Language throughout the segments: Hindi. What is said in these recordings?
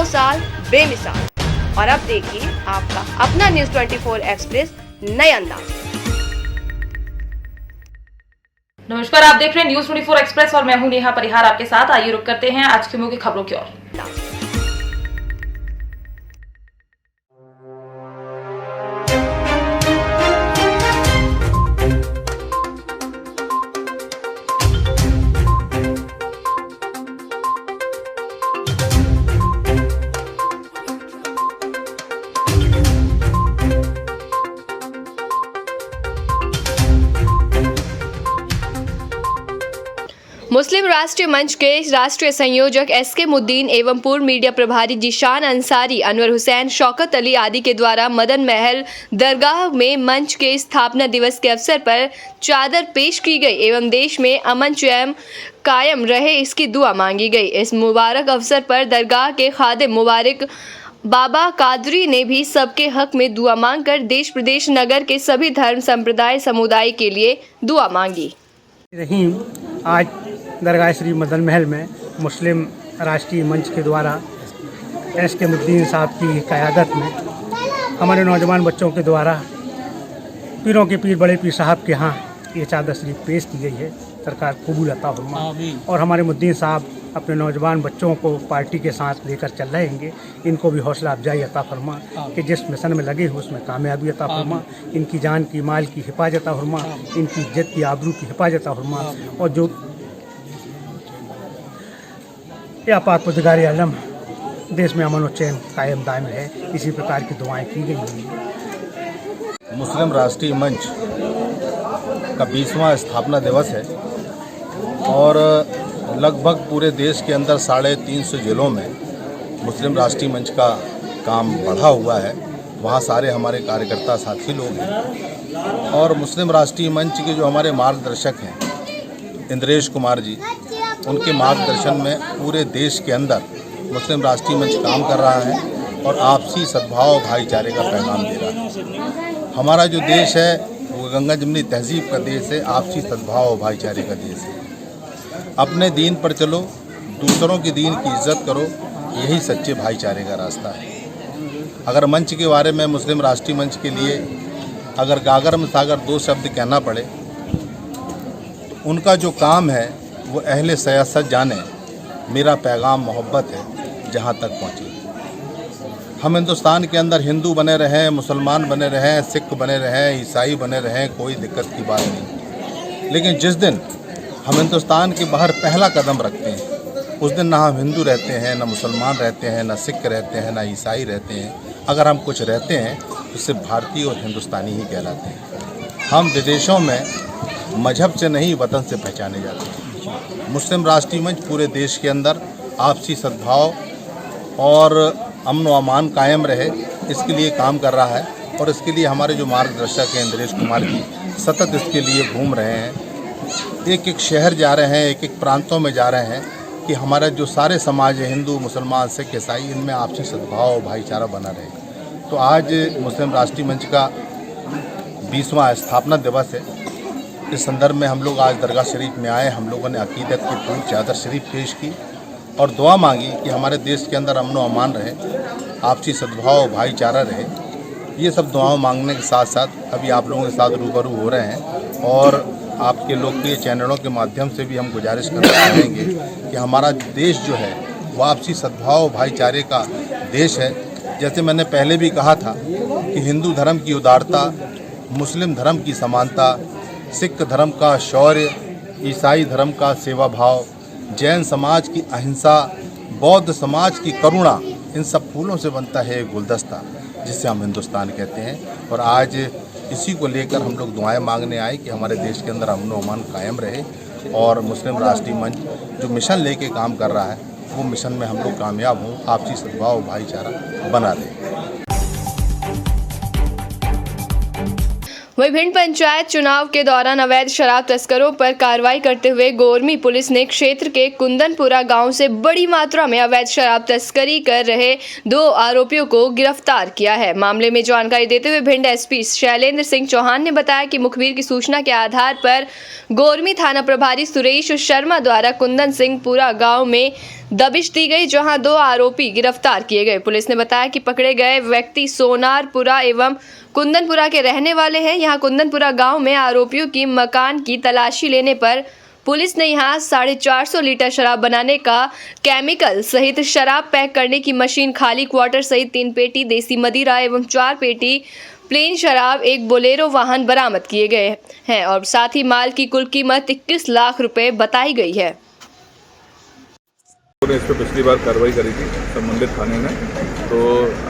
2 साल बेमिसाल। और अब देखिए आपका अपना न्यूज़ 24 एक्सप्रेस नए अंदाज। नमस्कार, आप देख रहे हैं न्यूज़ 24 एक्सप्रेस और मैं हूं नेहा परिहार आपके साथ। आइए रुक करते हैं आज की मुख्य खबरों की ओर। मुस्लिम राष्ट्रीय मंच के राष्ट्रीय संयोजक एसके मुद्दीन एवं पूर्व मीडिया प्रभारी जीशान अंसारी, अनवर हुसैन, शौकत अली आदि के द्वारा मदन महल दरगाह में मंच के स्थापना दिवस के अवसर पर चादर पेश की गई एवं देश में अमन चैन कायम रहे इसकी दुआ मांगी गई। इस मुबारक अवसर पर दरगाह के खादिम मुबारक बाबा कादरी ने भी सबके हक में दुआ मांगकर देश प्रदेश नगर के सभी धर्म संप्रदाय समुदाय के लिए दुआ मांगी। आज दरगाह श्री मदन महल में मुस्लिम राष्ट्रीय मंच के द्वारा एसके मुद्दीन साहब की क़यादत में हमारे नौजवान बच्चों के द्वारा पीरों के पीर बड़े पीर साहब के यहाँ ये चादर शरीफ पेश की गई है। सरकार कबूल अता फरमा। और हमारे मुद्दीन साहब अपने नौजवान बच्चों को पार्टी के साथ लेकर चल रहे हैं। इनको भी हौसला अफजाई अता फरमा कि जिस मिशन में लगे हो उसमें कामयाबी अता फरमा। इनकी जान की माल की हिफाजत फरमा, इनकी इज्जत की आबरू की हिफाजत फरमा और जो या पाक पुरदिगार आलम देश में अमन और चैन कायम दायम है, इसी प्रकार की दुआएं की गई हैं। मुस्लिम राष्ट्रीय मंच का 20वां स्थापना दिवस है और लगभग पूरे देश के अंदर 350 जिलों में मुस्लिम राष्ट्रीय मंच का काम बढ़ा हुआ है। वहाँ सारे हमारे कार्यकर्ता साथी लोग हैं और मुस्लिम राष्ट्रीय मंच के जो हमारे मार्गदर्शक हैं इंद्रेश कुमार जी, उनके मार्गदर्शन में पूरे देश के अंदर मुस्लिम राष्ट्रीय मंच काम कर रहा है और आपसी सद्भाव भाईचारे का पैगाम दे रहा है। हमारा जो देश है वो गंगा जमनी तहजीब का देश है, आपसी सद्भाव भाईचारे का देश है। अपने दीन पर चलो, दूसरों के दीन की इज्जत करो, यही सच्चे भाईचारे का रास्ता है। अगर मंच के बारे में मुस्लिम राष्ट्रीय मंच के लिए अगर गागर में सागर 2 शब्द कहना पड़े, उनका जो काम है वो अहले सियासत जाने मेरा पैगाम मोहब्बत है जहाँ तक पहुँची। हम हिंदुस्तान के अंदर हिंदू बने रहें, मुसलमान बने रहें, सिख बने रहें, ईसाई बने रहें, कोई दिक्कत की बात नहीं। लेकिन जिस दिन हम हिंदुस्तान के बाहर पहला कदम रखते हैं उस दिन ना हम हिंदू रहते हैं, ना मुसलमान रहते हैं, ना सिख रहते हैं, ना ईसाई रहते हैं। अगर हम कुछ रहते हैं तो सिर्फ भारतीय और हिंदुस्तानी ही कहलाते हैं। हम विदेशों में मजहब से नहीं वतन से पहचाने जाते हैं। मुस्लिम राष्ट्रीय मंच पूरे देश के अंदर आपसी सद्भाव और अमन व अमान कायम रहे इसके लिए काम कर रहा है और इसके लिए हमारे जो मार्गदर्शक हैं इंद्रेश कुमार जी सतत इसके लिए घूम रहे हैं। एक एक शहर जा रहे हैं, एक एक प्रांतों में जा रहे हैं कि हमारा जो सारे समाज है हिंदू मुसलमान सिख ईसाई, इनमें आपसी सद्भाव भाईचारा बना रहे। तो आज मुस्लिम राष्ट्रीय मंच का 20वां स्थापना दिवस है। इस संदर्भ में हम लोग आज दरगाह शरीफ में आए। हम लोगों ने अकीदत की पूरी चादर शरीफ पेश की और दुआ मांगी कि हमारे देश के अंदर अमन व अमान रहे, आपसी सद्भाव भाईचारा रहे। ये सब दुआओं मांगने के साथ साथ अभी आप लोगों के साथ रूबरू हो रहे हैं और आपके लोकप्रिय चैनलों के माध्यम से भी हम गुजारिश करना चाहेंगे कि हमारा देश जो है वो आपसी सद्भाव भाईचारे का देश है। जैसे मैंने पहले भी कहा था कि हिंदू धर्म की उदारता, मुस्लिम धर्म की समानता, सिख धर्म का शौर्य, ईसाई धर्म का सेवा भाव, जैन समाज की अहिंसा, बौद्ध समाज की करुणा, इन सब फूलों से बनता है एक गुलदस्ता जिसे हम हिंदुस्तान कहते हैं। और आज इसी को लेकर हम लोग दुआएं मांगने आए कि हमारे देश के अंदर अमन व अमान कायम रहे और मुस्लिम राष्ट्रीय मंच जो मिशन लेके काम कर रहा है वो मिशन में हम लोग कामयाब हों, आपसी सद्भाव भाईचारा बना रहे। वहीं भिंड पंचायत चुनाव के दौरान अवैध शराब तस्करों पर कार्रवाई करते हुए गोरमी पुलिस ने क्षेत्र के कुंदनपुरा गांव से बड़ी मात्रा में अवैध शराब तस्करी कर रहे 2 आरोपियों को गिरफ्तार किया है। मामले में जानकारी देते हुए भिंड एसपी शैलेंद्र सिंह चौहान ने बताया कि मुखबिर की सूचना के आधार पर गोरमी थाना प्रभारी सुरेश शर्मा द्वारा कुंदन सिंहपुरा गाँव में दबिश दी गई, जहां 2 आरोपी गिरफ्तार किए गए। पुलिस ने बताया कि पकड़े गए व्यक्ति सोनारपुरा एवं कुंदनपुरा के रहने वाले हैं। यहां कुंदनपुरा गांव में आरोपियों की मकान की तलाशी लेने पर पुलिस ने यहां 450 लीटर शराब बनाने का केमिकल सहित शराब पैक करने की मशीन, खाली क्वार्टर सहित 3 पेटी देसी मदिरा एवं 4 पेटी प्लेन शराब, एक बोलेरो वाहन बरामद किए गए हैं और साथ ही माल की कुल कीमत 21 लाख रुपए बताई गई है। ने इस पर पिछली बार कार्रवाई करी थी संबंधित थाने में, तो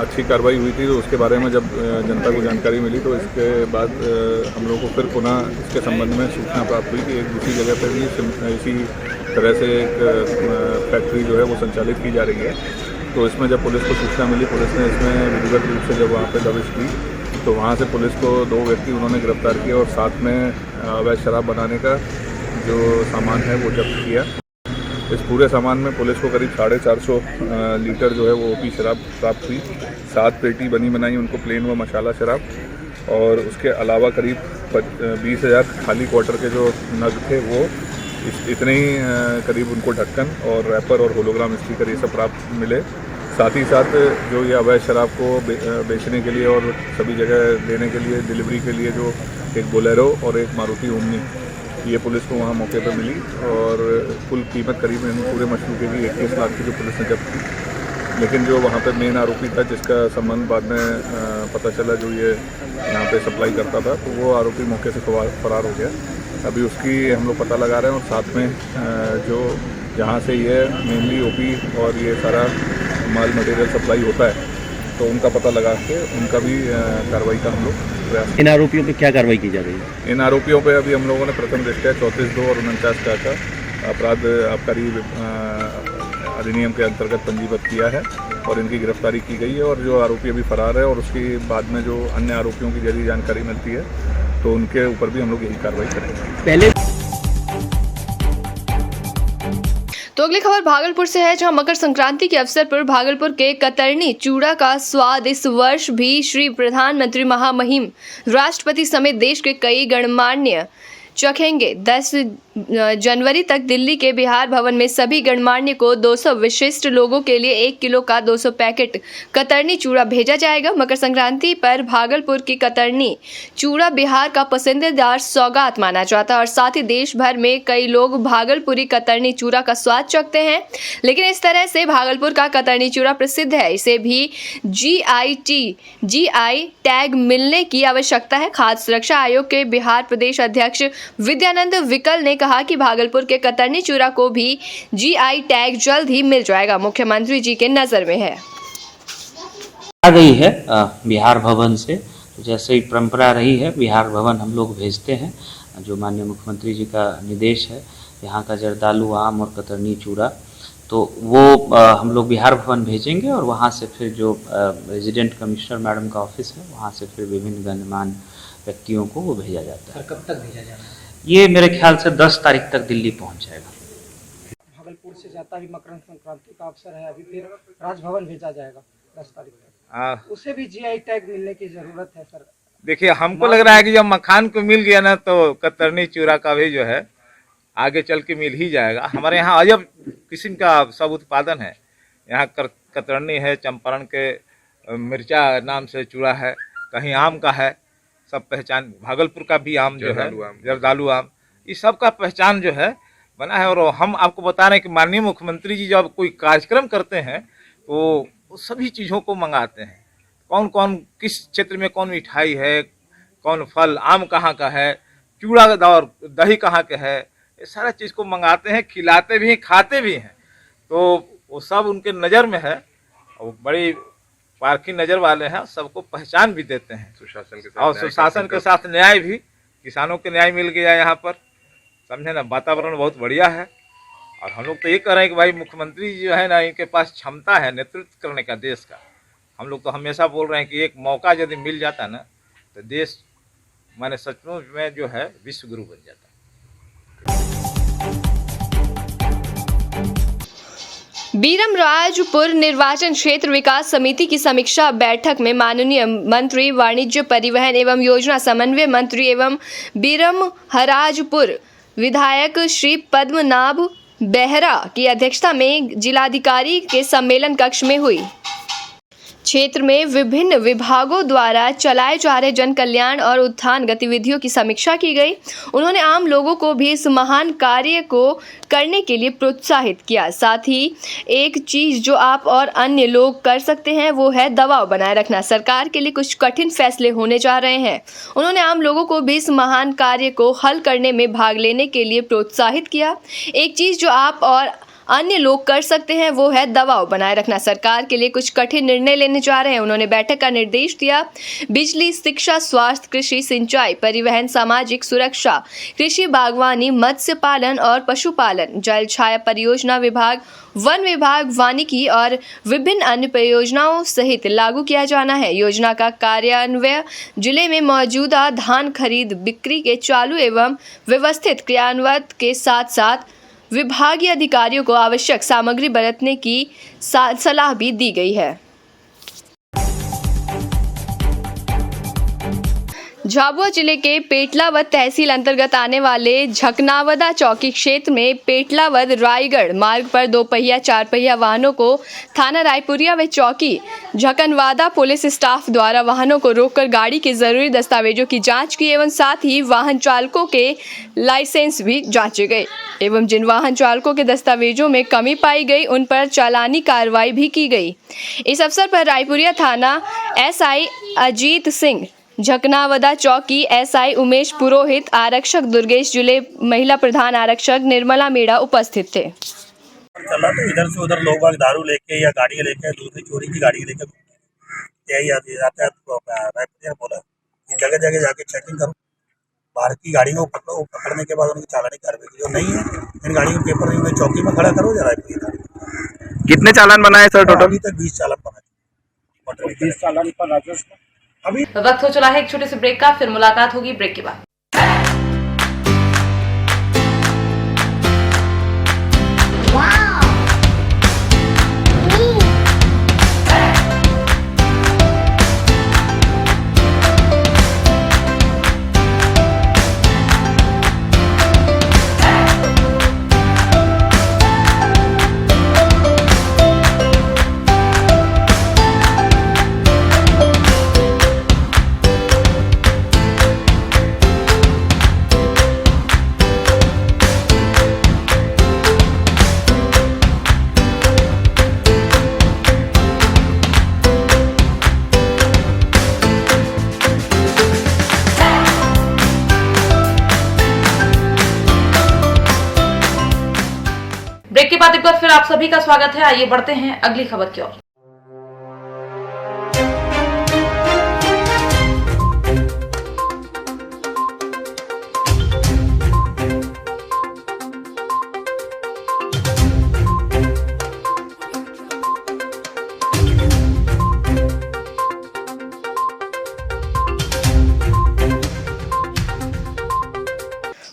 अच्छी कार्रवाई हुई थी। तो उसके बारे में जब जनता को जानकारी मिली तो इसके बाद हम लोग को फिर पुनः इसके संबंध में सूचना प्राप्त हुई कि एक दूसरी जगह पर भी इसी तरह से एक फैक्ट्री जो है वो संचालित की जा रही है। तो इसमें जब पुलिस को सूचना मिली, पुलिस ने इसमें विधिवत रूप से जब वहाँ पर दबिश की तो वहाँ से पुलिस को 2 व्यक्ति उन्होंने गिरफ्तार किया और साथ में अवैध शराब बनाने का जो सामान है वो जब्त किया। इस पूरे सामान में पुलिस को करीब 450 लीटर जो है वो ओपी शराब प्राप्त हुई। 7 पेटी बनी बनाई उनको प्लेन व मसाला शराब, और उसके अलावा करीब 20,000 खाली क्वार्टर के जो नग थे वो इतने ही करीब उनको ढक्कन और रैपर और होलोग्राम स्टिकर ये सब प्राप्त मिले। साथ ही साथ जो ये अवैध शराब को बेचने के लिए और सभी जगह लेने के लिए, डिलीवरी के लिए जो एक बोलेरो और एक मारुति ओमनी, ये पुलिस को वहाँ मौके पर मिली और कुल कीमत करीब पूरे मशरूके की 21 लाख की जो पुलिस ने जब्त की। लेकिन जो वहाँ पे मेन आरोपी था जिसका संबंध बाद में पता चला, जो ये यहाँ पे सप्लाई करता था, तो वो आरोपी मौके से फरार हो गया। अभी उसकी हम लोग पता लगा रहे हैं और साथ में जो जहाँ से ये मेनली ओपी और ये सारा माल मटेरियल सप्लाई होता है तो उनका पता लगा के उनका भी कार्रवाई का हम लोग प्रयास। इन आरोपियों पे क्या कार्रवाई की जा रही है? इन आरोपियों पे अभी हम लोगों ने प्रथम दृष्टया 34(2) और 49 का अपराध आबकारी अधिनियम के अंतर्गत पंजीबद्ध किया है और इनकी गिरफ्तारी की गई है। और जो आरोपी अभी फरार है और उसके बाद में जो अन्य आरोपियों की यदि जानकारी मिलती है तो उनके ऊपर भी हम लोग यही कार्रवाई करेंगे। पहले तो अगली खबर भागलपुर से है, जहां मकर संक्रांति के अवसर पर भागलपुर के कतरनी चूड़ा का स्वाद इस वर्ष भी श्री प्रधानमंत्री महामहिम राष्ट्रपति समेत देश के कई गणमान्य चखेंगे। 10 जनवरी तक दिल्ली के बिहार भवन में सभी गणमान्य को 200 विशिष्ट लोगों के लिए 1 किलो का 200 पैकेट कतरनी चूड़ा भेजा जाएगा। मकर संक्रांति पर भागलपुर की कतरनी चूड़ा बिहार का पसंदीदा सौगात माना जाता है और साथ ही देश भर में कई लोग भागलपुरी कतरनी चूड़ा का स्वाद चखते हैं। लेकिन इस तरह से भागलपुर का कतरनी चूड़ा प्रसिद्ध है, इसे भी GI टैग मिलने की आवश्यकता है। खाद्य सुरक्षा आयोग के बिहार प्रदेश अध्यक्ष विद्यानंद विकल ने कहा कि भागलपुर के कतरनी चूड़ा को भी GI टैग जल्द ही मिल जाएगा, मुख्यमंत्री जी के नजर में है। आ गई है बिहार भवन से, तो जैसे ही परंपरा रही है बिहार भवन हम लोग भेजते हैं, जो माननीय मुख्यमंत्री जी का निर्देश है। यहाँ का जर्दालू आम और कतरनी चूड़ा तो वो हम लोग बिहार भवन भेजेंगे और वहाँ से फिर जो रेजिडेंट कमिश्नर मैडम का ऑफिस है वहाँ से फिर विभिन्न गणमान्य व्यक्तियों को वो भेजा जाता है। कब तक भेजा जाना है? ये मेरे ख्याल से 10 तारीख तक दिल्ली पहुँच जाएगा। भागलपुर से जाता भी मकर संक्रांति का अवसर है, अभी फिर राजभवन भेजा जाएगा 10 तारीख तक। उसे भी GI टैग मिलने की जरूरत है सर। देखिए, हमको लग रहा है कि जब मखान को मिल गया ना तो कतरनी चूड़ा का भी जो है आगे चल के मिल ही जाएगा। हमारे यहाँ अजब किस्म का सब उत्पादन है। यहाँ कतरनी है, चंपारण के मिर्चा नाम से चूड़ा है, कहीं आम का है, सब पहचान। भागलपुर का भी आम जो है जर्दालू आम, इस सब का पहचान जो है बना है। और हम आपको बता रहे हैं कि माननीय मुख्यमंत्री जी जब कोई कार्यक्रम करते हैं तो वो सभी चीज़ों को मंगाते हैं। कौन कौन किस क्षेत्र में कौन मिठाई है, कौन फल, आम कहाँ का है, चूड़ा और दही कहाँ के है, ये सारा चीज़ को मंगाते हैं, खिलाते भी हैं, खाते भी हैं। तो वो सब उनके नज़र में है और बड़ी पारखी नज़र वाले हैं, सबको पहचान भी देते हैं। सुशासन के साथ न्याय भी, किसानों को न्याय मिल गया यहाँ पर, समझे ना। वातावरण बहुत बढ़िया है और हम लोग तो ये कह रहे हैं कि भाई मुख्यमंत्री जी जो है ना, इनके पास क्षमता है नेतृत्व करने का देश का। हम लोग तो हमेशा बोल रहे हैं कि एक मौका यदि मिल जाता ना तो देश माने सचमुच में जो है विश्व गुरु बन जाता। बीरमराजपुर निर्वाचन क्षेत्र विकास समिति की समीक्षा बैठक में माननीय मंत्री वाणिज्य परिवहन एवं योजना समन्वय मंत्री एवं बीरमहराजपुर विधायक श्री पद्मनाभ बेहरा की अध्यक्षता में जिलाधिकारी के सम्मेलन कक्ष में हुई। क्षेत्र में विभिन्न विभागों द्वारा चलाए जा रहे जन कल्याण और उत्थान गतिविधियों की समीक्षा की गई। उन्होंने आम लोगों को भी इस महान कार्य को करने के लिए प्रोत्साहित किया। साथ ही एक चीज जो आप और अन्य लोग कर सकते हैं वो है दबाव बनाए रखना। सरकार के लिए कुछ कठिन फैसले होने जा रहे हैं। उन्होंने आम लोगों को भी इस महान कार्य को हल करने में भाग लेने के लिए प्रोत्साहित किया। एक चीज जो आप और अन्य लोग कर सकते हैं वो है दबाव बनाए रखना। सरकार के लिए कुछ कठिन निर्णय लेने जा रहे हैं। उन्होंने बैठक का निर्देश दिया। बिजली, शिक्षा, स्वास्थ्य, कृषि, सिंचाई, परिवहन, सामाजिक सुरक्षा, कृषि, बागवानी, मत्स्य पालन और पशुपालन, जल छाया परियोजना विभाग, वन विभाग, वानिकी और विभिन्न अन्य परियोजनाओं सहित लागू किया जाना है। योजना का कार्यान्वयन जिले में मौजूदा धान खरीद बिक्री के चालू एवं व्यवस्थित क्रियान्वयन के साथ साथ विभागीय अधिकारियों को आवश्यक सामग्री बरतने की सलाह भी दी गई है। झाबुआ जिले के पेटलावद तहसील अंतर्गत आने वाले झकनावदा चौकी क्षेत्र में पेटलावद रायगढ़ मार्ग पर 2 पहिया 4 पहिया वाहनों को थाना रायपुरिया व चौकी झकनवादा पुलिस स्टाफ द्वारा वाहनों को रोककर गाड़ी के जरूरी दस्तावेजों की जांच की एवं साथ ही वाहन चालकों के लाइसेंस भी जांचे गए एवं जिन वाहन चालकों के दस्तावेजों में कमी पाई गई उन पर चालानी कार्रवाई भी की गई। इस अवसर पर रायपुरिया थाना एसआई अजीत सिंह, झकनावदा चौकी एसआई उमेश पुरोहित, आरक्षक दुर्गेश जुले, महिला प्रधान आरक्षक निर्मला मेड़ा उपस्थित थे। चला तो इधर से उधर लोग बाग दारू लेके या गाड़ी लेके दूसरी चोरी की गाड़ी लेके यही आते हैं। बोला कि जगह जगह जाके चेकिंग करो, बाहर की गाड़ी को पकड़ो, पकड़ने के बाद उनकी चालानी कार्रवाई जो नहीं है इन गाड़ियों के पेपर नहीं चौकी में खड़ा करो जरा। कितने चालान बनाए सर टोटल? अभी तक 20 चालान बनाए। 20 चालान पर राजस्व। अभी वक्त हो चला है एक छोटे से ब्रेक का, फिर मुलाकात होगी ब्रेक के बाद। ब्रेक के बाद एक बार फिर आप सभी का स्वागत है। आइए बढ़ते हैं अगली खबर की ओर।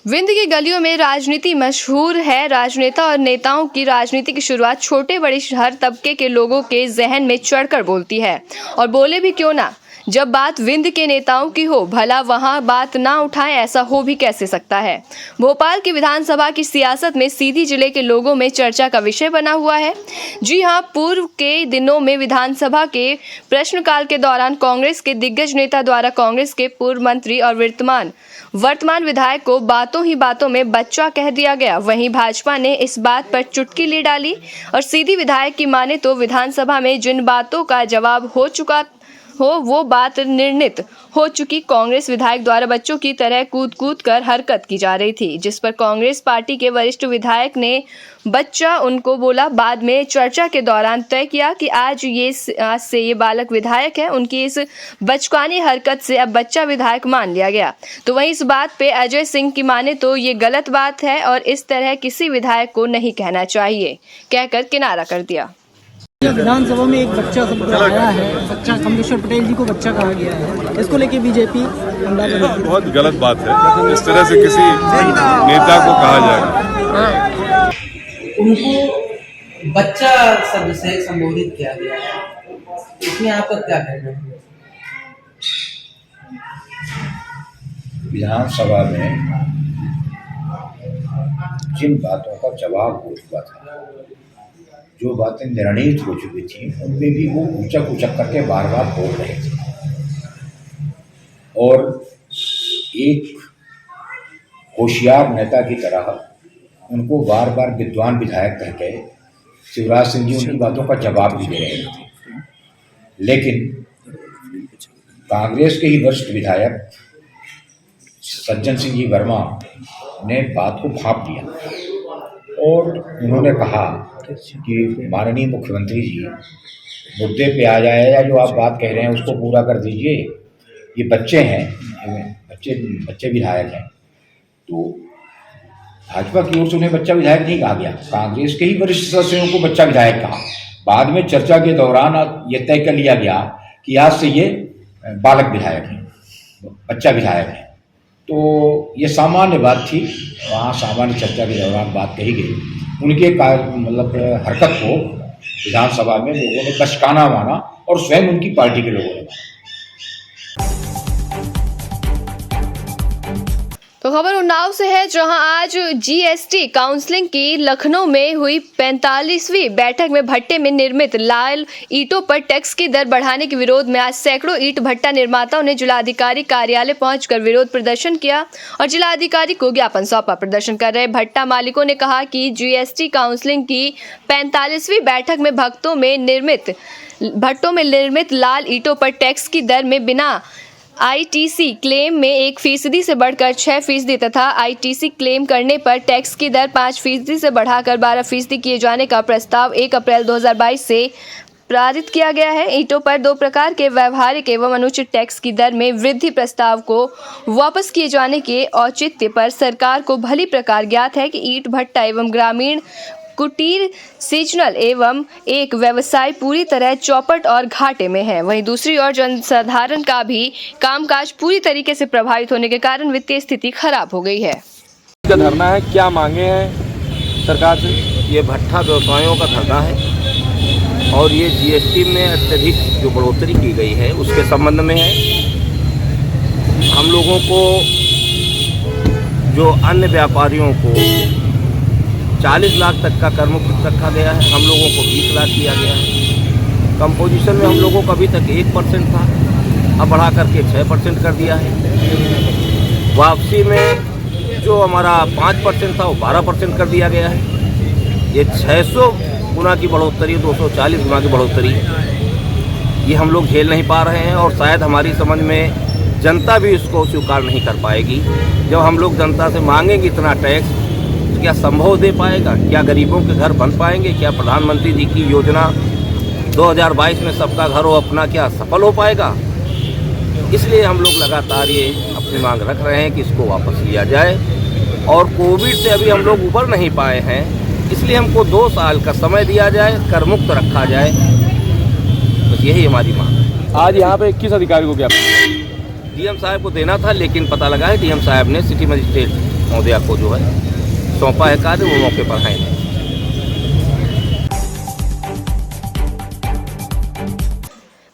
विंध्य की गलियों में राजनीति मशहूर है। राजनेता और नेताओं की राजनीति की शुरुआत छोटे बड़े हर तबके के लोगों के जहन में चढ़कर बोलती है, और बोले भी क्यों ना। जब बात विंध्य के नेताओं की हो, भला वहां बात ना उठाएं, ऐसा हो भी कैसे सकता है। भोपाल की विधानसभा की सियासत में सीधी जिले के लोगों में चर्चा का विषय बना हुआ है। जी हां, पूर्व के दिनों में विधानसभा के प्रश्नकाल के दौरान कांग्रेस के दिग्गज नेता द्वारा कांग्रेस के पूर्व मंत्री और वर्तमान विधायक को बातों ही बातों में बच्चा कह दिया गया। वहीं भाजपा ने इस बात पर चुटकी ले डाली और सीधी विधायक की माने तो विधानसभा में जिन बातों का जवाब हो चुका हो वो बात निर्णित हो चुकी। कांग्रेस विधायक द्वारा बच्चों की तरह कूद कर हरकत की जा रही थी, जिस पर कांग्रेस पार्टी के वरिष्ठ विधायक ने बच्चा उनको बोला। बाद में चर्चा के दौरान तय किया कि आज से ये बालक विधायक है। उनकी इस बचकानी हरकत से अब बच्चा विधायक मान लिया गया। तो वहीं इस बात पे अजय सिंह की माने तो ये गलत बात है और इस तरह किसी विधायक को नहीं कहना चाहिए, कहकर किनारा कर दिया। विधानसभा में एक बच्चा शब्द आया है, बच्चा कमलेश्वर पटेल जी को बच्चा कहा गया है, इसको लेके बीजेपी बहुत गलत बात है। इस तरह से किसी नेता को कहा जाएगा। उनको बच्चा शब्द से संबोधित किया गया है, इसमें आपका क्या कहना है? विधानसभा में जिन बातों का जवाब हो चुका था, जो बातें निर्णीत हो चुकी थी, उन पे भी वो उचक उचक करके बार बार बोल रहे थे। और एक होशियार नेता की तरह उनको बार बार विद्वान विधायक कहते शिवराज सिंह जी उनकी बातों का जवाब भी दे रहे थे। लेकिन कांग्रेस के ही वरिष्ठ विधायक सज्जन सिंह जी वर्मा ने बात को भांप दिया और उन्होंने कहा कि माननीय मुख्यमंत्री जी मुद्दे पे आ जाए, या जो आप बात कह रहे हैं उसको पूरा कर दीजिए। ये बच्चे हैं, बच्चे विधायक हैं। तो भाजपा की ओर से उन्हें बच्चा विधायक नहीं कहा गया, कांग्रेस के ही वरिष्ठ सदस्यों को बच्चा विधायक कहा। बाद में चर्चा के दौरान ये तय कर लिया गया कि आज से ये बालक विधायक हैं, बच्चा विधायक है। तो ये सामान्य बात थी, वहाँ सामान्य चर्चा के दौरान बात कही गई। उनके मतलब हरकत को विधानसभा में लोगों ने बचकाना माना और स्वयं उनकी पार्टी के लोगों ने माना। तो खबर उन्नाव से है, जहां आज जीएसटी काउंसलिंग की लखनऊ में हुई 45वीं बैठक में भट्टे में निर्मित लाल ईंटों पर टैक्स की दर बढ़ाने के विरोध में आज सैकड़ों ईंट भट्टा निर्माताओं ने जिलाधिकारी कार्यालय पहुंचकर विरोध प्रदर्शन किया और जिलाधिकारी को ज्ञापन सौंपा। प्रदर्शन कर रहे भट्टा मालिकों ने कहा कि जीएसटी काउंसलिंग की 45वीं बैठक में भट्टों में निर्मित लाल ईंटों पर टैक्स की दर में बिना आईटीसी क्लेम में 1% से बढ़कर 6% तथा आईटीसी क्लेम करने पर टैक्स की दर 5% से बढ़ाकर 12% किए जाने का प्रस्ताव 1 अप्रैल 2022 से पारित किया गया है। ईंटों पर 2 प्रकार के व्यवहारिक एवं अनुचित टैक्स की दर में वृद्धि प्रस्ताव को वापस किए जाने के औचित्य पर सरकार को भली प्रकार ज्ञात है कि ईंट भट्टा एवं ग्रामीण कुटीर सीजनल एवं एक व्यवसाय पूरी तरह चौपट और घाटे में है। वहीं दूसरी ओर जनसाधारण का भी कामकाज पूरी तरीके से प्रभावित होने के कारण वित्तीय स्थिति खराब हो गई है। धरना है, क्या मांगे हैं सरकार से? ये भट्टा व्यवसायों का धरना है और ये जीएसटी में अत्यधिक जो बढ़ोतरी की गई है उसके संबंध में है। हम लोगों को जो अन्य व्यापारियों को 40 लाख तक का कर मुक्त रखा गया है, हम लोगों को 20 लाख किया गया है। कंपोजिशन में हम लोगों को अभी तक 1% था, अब बढ़ा करके 6% कर दिया है। वापसी में जो हमारा 5% था वो 12% कर दिया गया है। ये 600 गुना की बढ़ोतरी, 240 गुना की बढ़ोतरी, ये हम लोग झेल नहीं पा रहे हैं और शायद हमारी समझ में जनता भी इसको स्वीकार नहीं कर पाएगी। जब हम लोग जनता से मांगेंगे इतना टैक्स, क्या संभव दे पाएगा? क्या गरीबों के घर बन पाएंगे? क्या प्रधानमंत्री जी की योजना 2022 में सबका घर हो अपना क्या सफल हो पाएगा? इसलिए हम लोग लगातार ये अपनी मांग रख रहे हैं कि इसको वापस लिया जाए। और कोविड से अभी हम लोग उबर नहीं पाए हैं, इसलिए हमको 2 साल का समय दिया जाए, कर मुक्त रखा जाए। बस यही हमारी मांग है। आज यहाँ पे किस अधिकारी को ज्ञापन? डीएम साहब को देना था, लेकिन पता लगा है डीएम साहब ने सिटी मजिस्ट्रेट महोदया को जो है सौंपा है कार्य, वो मौके पर है नहीं।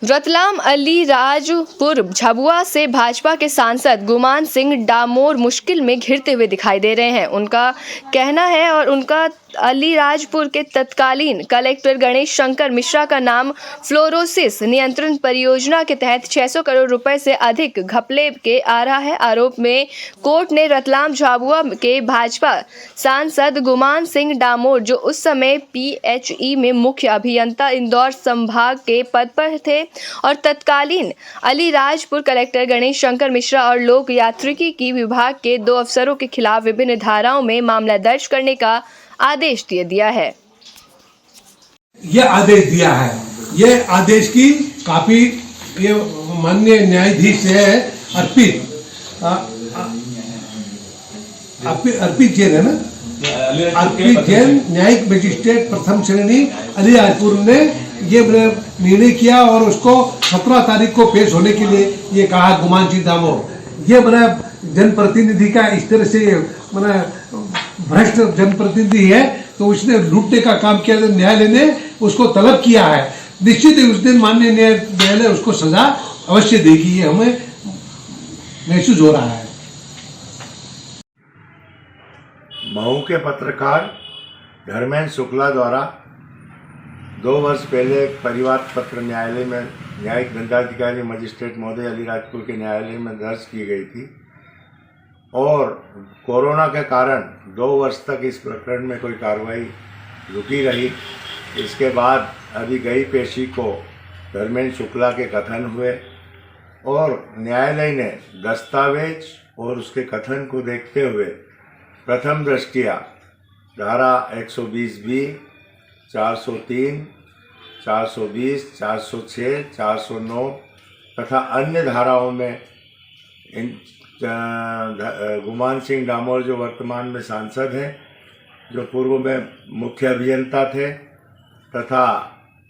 रतलाम अलीराजपुर झाबुआ से भाजपा के सांसद गुमान सिंह डामोर मुश्किल में घिरते हुए दिखाई दे रहे हैं। उनका कहना है और उनका अलीराजपुर के तत्कालीन कलेक्टर गणेश शंकर मिश्रा का नाम फ्लोरोसिस नियंत्रण परियोजना के तहत 600 करोड़ रुपए से अधिक घपले के आ रहा है। आरोप में कोर्ट ने रतलाम झाबुआ के भाजपा सांसद गुमान सिंह डामोर, जो उस समय पीएचई में मुख्य अभियंता इंदौर संभाग के पद पर थे, और तत्कालीन अलीराजपुर कलेक्टर गणेश शंकर मिश्रा और लोक यात्रिकी की विभाग के 2 अफसरों के खिलाफ विभिन्न धाराओं में मामला दर्ज करने का आदेश दिया है। ये आदेश दिया है, ये आदेश की कॉपी ये माननीय न्यायाधीश है अर्पित जैन है ना, अर्पित जैन न्यायिक मजिस्ट्रेट प्रथम श्रेणी अलीराजपुर ने ये निर्णय किया और उसको 17 तारीख को पेश होने के लिए ये कहा गुमान सिंह डामोर। ये बना जनप्रतिनिधि का इस तरह से बना भ्रष्ट जनप्रतिनिधि है, तो उसने लूटने का काम किया, तो न्यायालय ने उसको तलब किया है। निश्चित ही उस दिन माननीय न्यायालय उसको सजा अवश्य देगी, ये हमें महसूस हो रहा है। महू के पत्रकार धर्मेंद्र शुक्ला द्वारा 2 वर्ष पहले परिवार पत्र न्यायालय में न्यायिक दंडाधिकारी मजिस्ट्रेट महोदय अलीराजपुर के न्यायालय में दर्ज की गई थी और कोरोना के कारण 2 वर्ष तक इस प्रकरण में कोई कार्रवाई रुकी रही। इसके बाद अभी गई पेशी को धर्मेंद्र शुक्ला के कथन हुए और न्यायालय ने दस्तावेज और उसके कथन को देखते हुए प्रथम दृष्टया धारा 120B, 403, 420, 406, 409 तथा अन्य धाराओं में गुमान सिंह डामोर जो वर्तमान में सांसद हैं, जो पूर्व में मुख्य अभियंता थे, तथा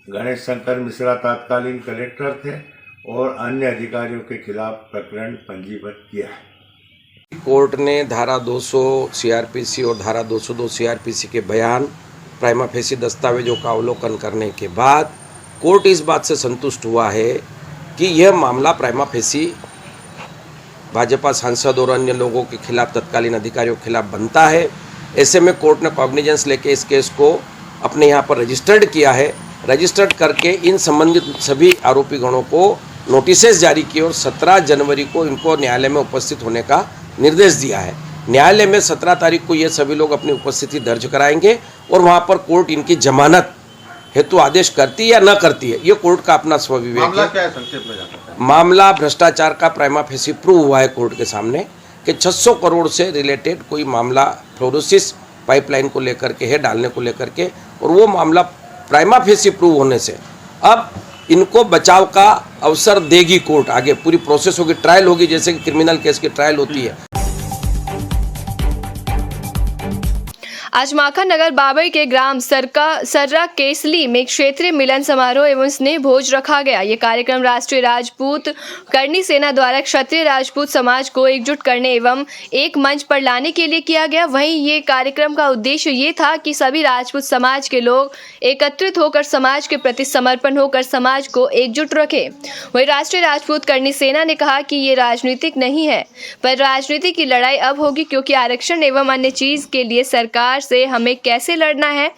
गणेश शंकर मिश्रा तत्कालीन कलेक्टर थे और अन्य अधिकारियों के खिलाफ प्रकरण पंजीबद्ध किया है। कोर्ट ने धारा 200 सीआरपीसी और धारा 202 सीआरपीसी के बयान प्राइमा फेसी दस्तावेजों का अवलोकन करने के बाद कोर्ट इस बात से संतुष्ट हुआ है कि यह मामला प्राइमा फेसी भाजपा सांसद और अन्य लोगों के खिलाफ, तत्कालीन अधिकारियों के खिलाफ बनता है। ऐसे में कोर्ट ने कॉग्निजेंस लेके इस केस को अपने यहाँ पर रजिस्टर्ड किया है। रजिस्टर्ड करके इन संबंधित सभी आरोपी गणों को नोटिसेस जारी किए और 17 जनवरी को इनको न्यायालय में उपस्थित होने का निर्देश दिया है। न्यायालय में 17 तारीख को ये सभी लोग अपनी उपस्थिति दर्ज कराएंगे और वहाँ पर कोर्ट इनकी जमानत हेतु आदेश करती है या न करती है, ये कोर्ट का अपना स्वविवेक है। मामला क्या है संक्षेप में जानते हैं? मामला भ्रष्टाचार का प्राइमा फेसी प्रूव हुआ है कोर्ट के सामने कि 600 करोड़ से रिलेटेड कोई मामला फ्लोरोसिस पाइपलाइन को लेकर के है, डालने को लेकर के, और वो मामला प्राइमा फेसी प्रूव होने से अब इनको बचाव का अवसर देगी कोर्ट। आगे पूरी प्रोसेस होगी, ट्रायल होगी, जैसे कि क्रिमिनल केस की ट्रायल होती है। आज माखन नगर बाबई के ग्राम सर्रा केसली में क्षेत्रीय मिलन समारोह एवं स्नेह भोज रखा गया। ये कार्यक्रम राष्ट्रीय राजपूत करनी सेना द्वारा क्षत्रिय राजपूत समाज को एकजुट करने एवं एक मंच पर लाने के लिए किया गया। वहीं ये कार्यक्रम का उद्देश्य ये था कि सभी राजपूत समाज के लोग एकत्रित होकर समाज के प्रति समर्पण होकर समाज को एकजुट रखें। वहीं राष्ट्रीय राजपूत करनी सेना ने कहा कि ये राजनीतिक नहीं है, पर राजनीति की लड़ाई अब होगी, क्योंकि आरक्षण एवं अन्य चीज के लिए सरकार से हमें कैसे लड़ना है,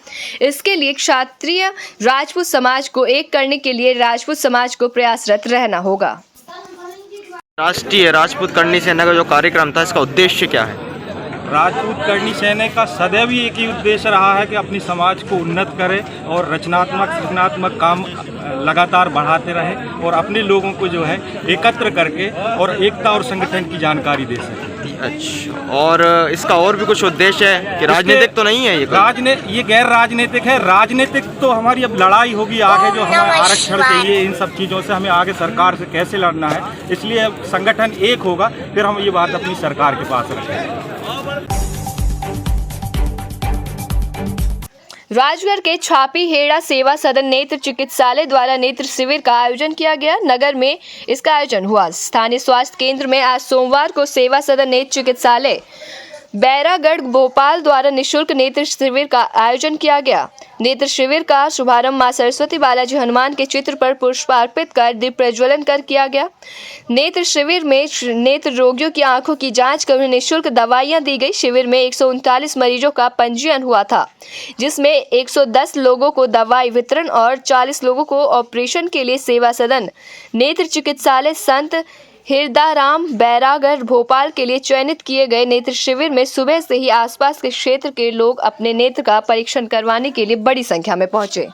इसके लिए क्षत्रिय राजपूत समाज को एक करने के लिए राजपूत समाज को प्रयासरत रहना होगा। राष्ट्रीय राजपूत करनी सेना का जो कार्यक्रम था, इसका उद्देश्य क्या है? राजपूत करनी सेना का सदैव ही एक ही उद्देश्य रहा है कि अपनी समाज को उन्नत करे और रचनात्मक सृजनात्मक काम लगातार बढ़ाते रहे और अपने लोगों को जो है एकत्र करके और एकता और संगठन की जानकारी दे सके। अच्छा, और इसका और भी कुछ उद्देश्य है कि राजनीतिक तो नहीं है ये गैर राजनीतिक है। राजनीतिक तो हमारी अब लड़ाई होगी आगे, जो हमें आरक्षण चाहिए, इन सब चीज़ों से हमें आगे सरकार से कैसे लड़ना है, इसलिए संगठन एक होगा, फिर हम ये बात अपनी सरकार के पास रखेंगे। राजगढ़ के छापी हेड़ा सेवा सदन नेत्र चिकित्सालय द्वारा नेत्र शिविर का आयोजन किया गया। नगर में इसका आयोजन हुआ। स्थानीय स्वास्थ्य केंद्र में आज सोमवार को सेवा सदन नेत्र चिकित्सालय बैरागढ़ भोपाल द्वारा निःशुल्क नेत्र शिविर का आयोजन किया गया। नेत्र शिविर का शुभारंभ मां सरस्वती बालाजी हनुमान के चित्र पर पुष्प अर्पित कर दीप प्रज्वलन कर किया गया। नेत्र शिविर में नेत्र रोगियों की आंखों की जांच कर उन्हें निःशुल्क दवाइयां दी गई। शिविर में 139 मरीजों का पंजीयन हुआ था, जिसमें 110 लोगों को दवाई वितरण और 40 लोगों को ऑपरेशन के लिए सेवा सदन नेत्र चिकित्सालय संत हिरदाराम बैरागढ़ भोपाल के लिए चयनित किए गए। नेत्र शिविर में सुबह से ही आसपास के क्षेत्र के लोग अपने नेत्र का परीक्षण करवाने के लिए बड़ी संख्या में पहुंचे।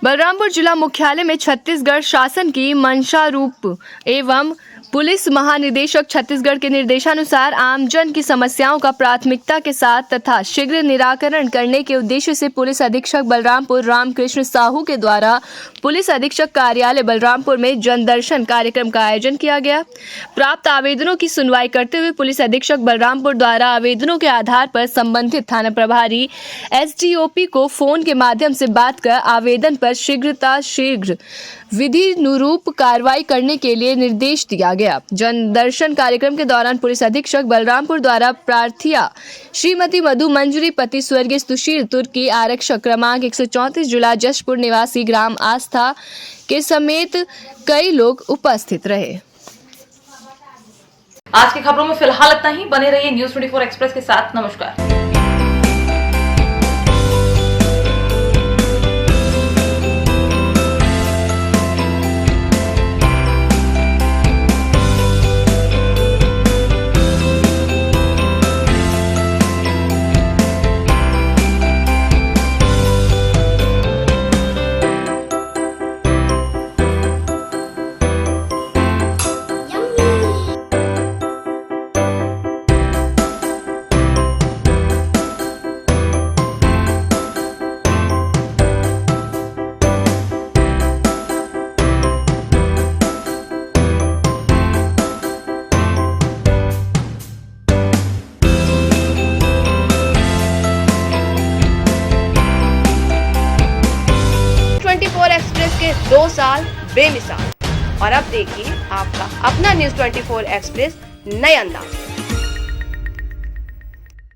बलरामपुर जिला मुख्यालय में छत्तीसगढ़ शासन की मंशा रूप एवं पुलिस महानिदेशक छत्तीसगढ़ के निर्देशानुसार आमजन की समस्याओं का प्राथमिकता के साथ तथा शीघ्र निराकरण करने के उद्देश्य से पुलिस अधीक्षक बलरामपुर रामकृष्ण साहू के द्वारा पुलिस अधीक्षक कार्यालय बलरामपुर में जनदर्शन कार्यक्रम का आयोजन किया गया। प्राप्त आवेदनों की सुनवाई करते हुए पुलिस अधीक्षक बलरामपुर द्वारा आवेदनों के आधार पर संबंधित थाना प्रभारी एसडीओपी को फोन के माध्यम से बात कर आवेदन पर शीघ्र विधिनुरूप कार्रवाई करने के लिए निर्देश दिया गया। जनदर्शन कार्यक्रम के दौरान पुलिस अधीक्षक बलरामपुर द्वारा प्रार्थिया श्रीमती मधु मंजरी पति स्वर्गीय सुशील तुर्की आरक्षक क्रमांक 134 जिला जशपुर निवासी ग्राम आस्था के समेत कई लोग उपस्थित रहे। आज की खबरों में फिलहाल इतना ही। बने रहिए न्यूज़ 24 एक्सप्रेस के साथ। नमस्कार। एक्सप्रेस के 2 साल बेमिसाल। और अब देखिए आपका अपना न्यूज़ 24 एक्सप्रेस नए अंदाज।